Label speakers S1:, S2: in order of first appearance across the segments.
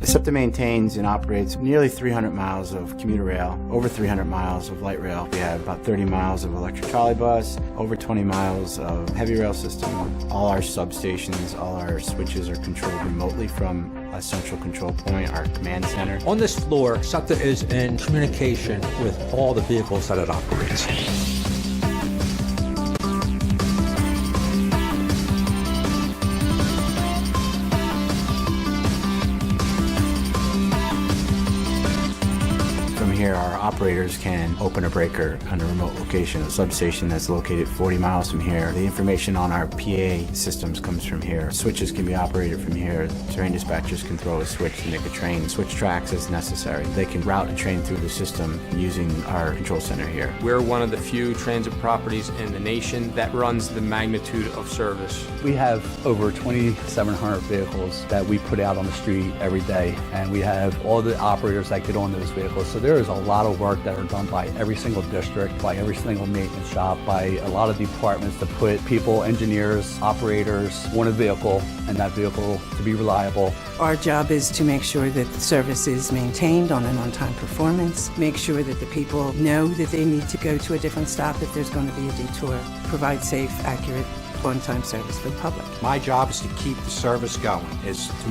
S1: SEPTA maintains and operates nearly 300 miles of commuter rail, over 300 miles of light rail. We have about 30 miles of electric trolley bus, over 20 miles of heavy rail system. All our substations, all our switches are controlled remotely from a central control point, our command center.
S2: On this floor, SEPTA is in communication with all the vehicles that it operates.
S1: Here, our operators can open a breaker on a remote location, a substation that's located 40 miles from here. The information on our PA systems comes from here. Switches can be operated from here. Train dispatchers can throw a switch to make a train switch tracks as necessary. They can route a train through the system using our control center here.
S3: We're one of the few transit properties in the nation that runs the magnitude of service.
S4: We have over 2,700 vehicles that we put out on the street every day, and we have all the operators that get on those vehicles. So there is a lot of work that are done by every single district, by every single maintenance shop, by a lot of departments to put people, engineers, operators on a vehicle, and that vehicle to be reliable.
S5: Our job is to make sure that the service is maintained on an on-time performance, make sure that the people know that they need to go to a different stop if there's going to be a detour, provide safe, accurate, on-time service for the public.
S6: My job is to keep the service going,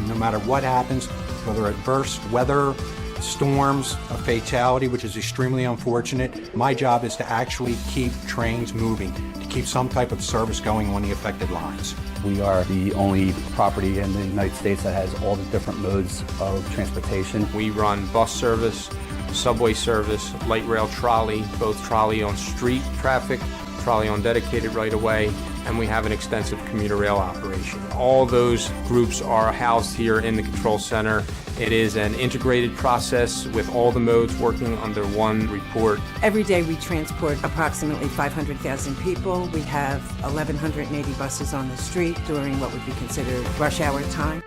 S6: no matter what happens, whether adverse weather, storms, a fatality, which is extremely unfortunate. My job is to actually keep trains moving, to keep some type of service going on the affected lines.
S4: We are the only property in the United States that has all the different modes of transportation.
S3: We run bus service, subway service, light rail trolley, both trolley on street traffic, trolley on dedicated right-of-way, and we have an extensive commuter rail operation. All those groups are housed here in the control center. It is an integrated process with all the modes working under one report.
S5: Every day we transport approximately 500,000 people. We have 1,180 buses on the street during what would be considered rush hour time.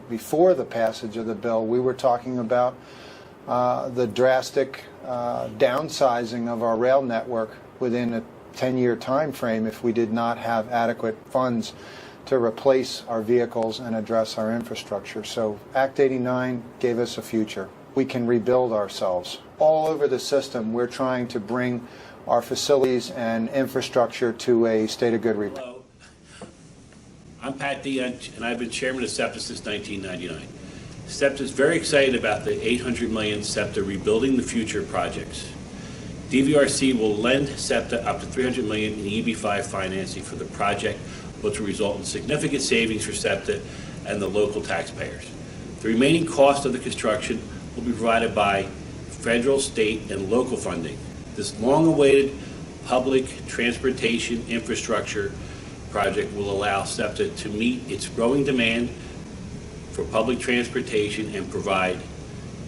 S7: Before the passage of the bill, we were talking about the drastic downsizing of our rail network within a 10-year time frame if we did not have adequate funds to replace our vehicles and address our infrastructure. So Act 89 gave us a future. We can rebuild ourselves. All over the system, we're trying to bring our facilities and infrastructure to a state of good repair.
S8: Hello. I'm Pat Deant, and I've been chairman of SEPTA since 1999. SEPTA is very excited about the $800 million SEPTA Rebuilding the Future projects. DVRC will lend SEPTA up to $300 million in EB5 financing for the project, which will result in significant savings for SEPTA and the local taxpayers. The remaining cost of the construction will be provided by federal, state, and local funding. This long-awaited public transportation infrastructure project will allow SEPTA to meet its growing demand for public transportation and provide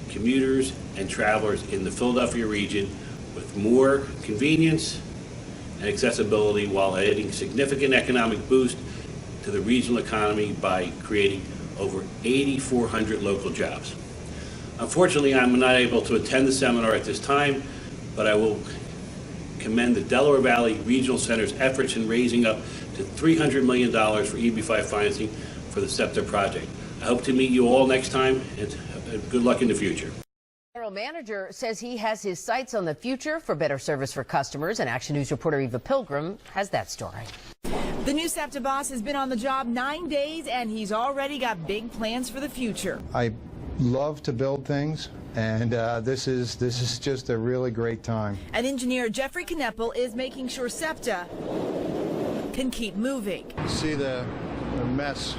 S8: commuters and travelers in the Philadelphia region with more convenience and accessibility while adding significant economic boost to the regional economy by creating over 8,400 local jobs. Unfortunately, I'm not able to attend the seminar at this time, but I will commend the Delaware Valley Regional Center's efforts in raising up to $300 million for EB5 financing for the SEPTA project. I hope to meet you all next time, and good luck in the future.
S9: General Manager says he has his sights on the future for better service for customers, and Action News reporter Eva Pilgrim has that story.
S10: The new SEPTA boss has been on the job 9 days, and he's already got big plans for the future.
S7: I love to build things, and this is just a really great time.
S10: And engineer Jeffrey Kneppel is making sure SEPTA can keep moving.
S7: See the mess.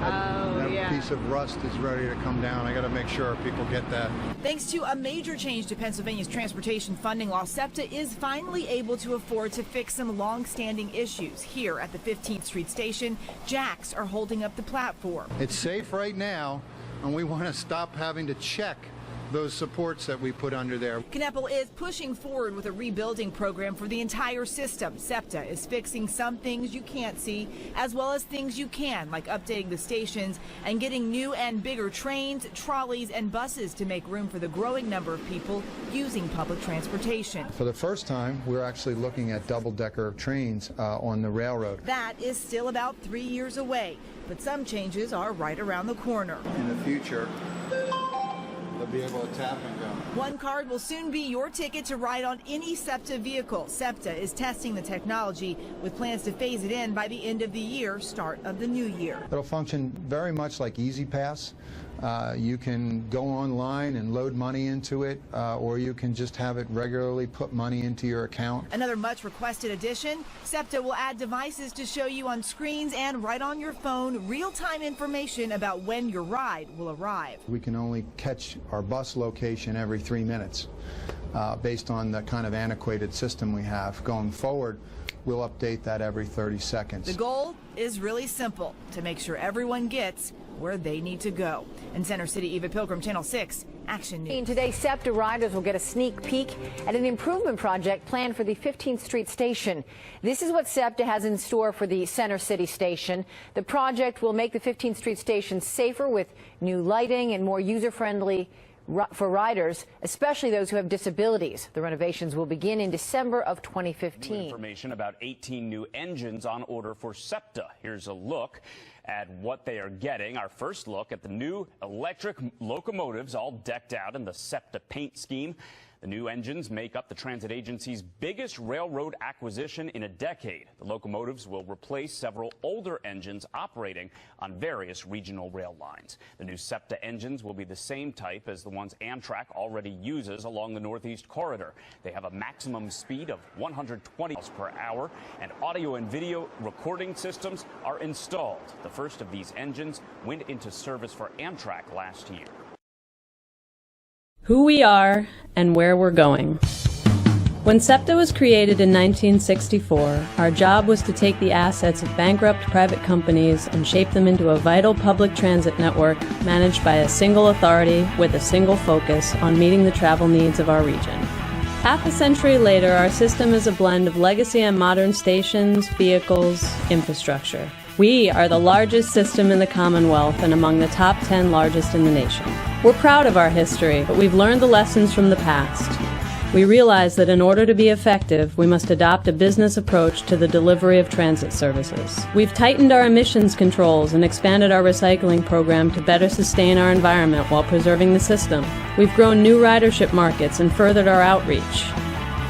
S7: That piece of rust is ready to come down. I got to make sure people get that.
S10: Thanks to a major change to Pennsylvania's transportation funding law, SEPTA is finally able to afford to fix some long-standing issues. Here at the 15th Street station, jacks are holding up the platform.
S7: It's safe right now, and we want to stop having to check those supports that we put under there.
S10: Kneppel is pushing forward with a rebuilding program for the entire system. SEPTA is fixing some things you can't see, as well as things you can, like updating the stations and getting new and bigger trains, trolleys, and buses to make room for the growing number of people using public transportation.
S7: For the first time, we're actually looking at double-decker trains on the railroad.
S10: That is still about 3 years away, but some changes are right around the corner.
S7: In the future, they'll be able to tap and go.
S10: One card will soon be your ticket to ride on any SEPTA vehicle. SEPTA is testing the technology with plans to phase it in by the end of the year, start of the new year.
S7: It'll function very much like EasyPass. You can go online and load money into it, or you can just have it regularly put money into your account.
S10: Another much requested addition, SEPTA will add devices to show you on screens and right on your phone real-time information about when your ride will arrive.
S7: We can only catch our bus location every 3 minutes based on the kind of antiquated system we have. Going forward, we'll update that every 30 seconds.
S10: The goal is really simple, to make sure everyone gets where they need to go. In Center City, Eva Pilgrim, Channel 6, Action News.
S11: Today, SEPTA riders will get a sneak peek at an improvement project planned for the 15th Street station. This is what SEPTA has in store for the Center City station. The project will make the 15th Street station safer with new lighting and more user-friendly for riders, especially those who have disabilities. The renovations will begin in December of 2015.
S12: New information about 18 new engines on order for SEPTA. Here's a look at what they are getting. Our first look at the new electric locomotives, all decked out in the SEPTA paint scheme. The new engines make up the transit agency's biggest railroad acquisition in a decade. The locomotives will replace several older engines operating on various regional rail lines. The new SEPTA engines will be the same type as the ones Amtrak already uses along the Northeast Corridor. They have a maximum speed of 120 miles per hour, and audio and video recording systems are installed. The first of these engines went into service for Amtrak last year.
S13: Who we are and where we're going. When SEPTA was created in 1964, our job was to take the assets of bankrupt private companies and shape them into a vital public transit network managed by a single authority with a single focus on meeting the travel needs of our region. Half a century later, our system is a blend of legacy and modern stations, vehicles, infrastructure. We are the largest system in the Commonwealth and among the top 10 largest in the nation. We're proud of our history, but we've learned the lessons from the past. We realize that in order to be effective, we must adopt a business approach to the delivery of transit services. We've tightened our emissions controls and expanded our recycling program to better sustain our environment while preserving the system. We've grown new ridership markets and furthered our outreach.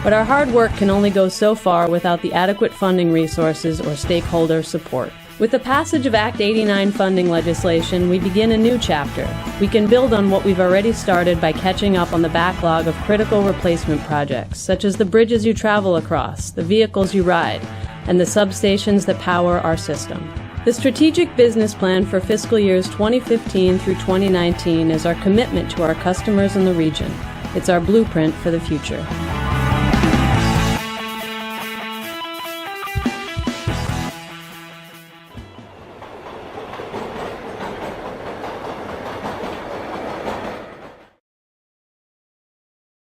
S13: But our hard work can only go so far without the adequate funding resources or stakeholder support. With the passage of Act 89 funding legislation, we begin a new chapter. We can build on what we've already started by catching up on the backlog of critical replacement projects, such as the bridges you travel across, the vehicles you ride, and the substations that power our system. The strategic business plan for fiscal years 2015 through 2019 is our commitment to our customers in the region. It's our blueprint for the future.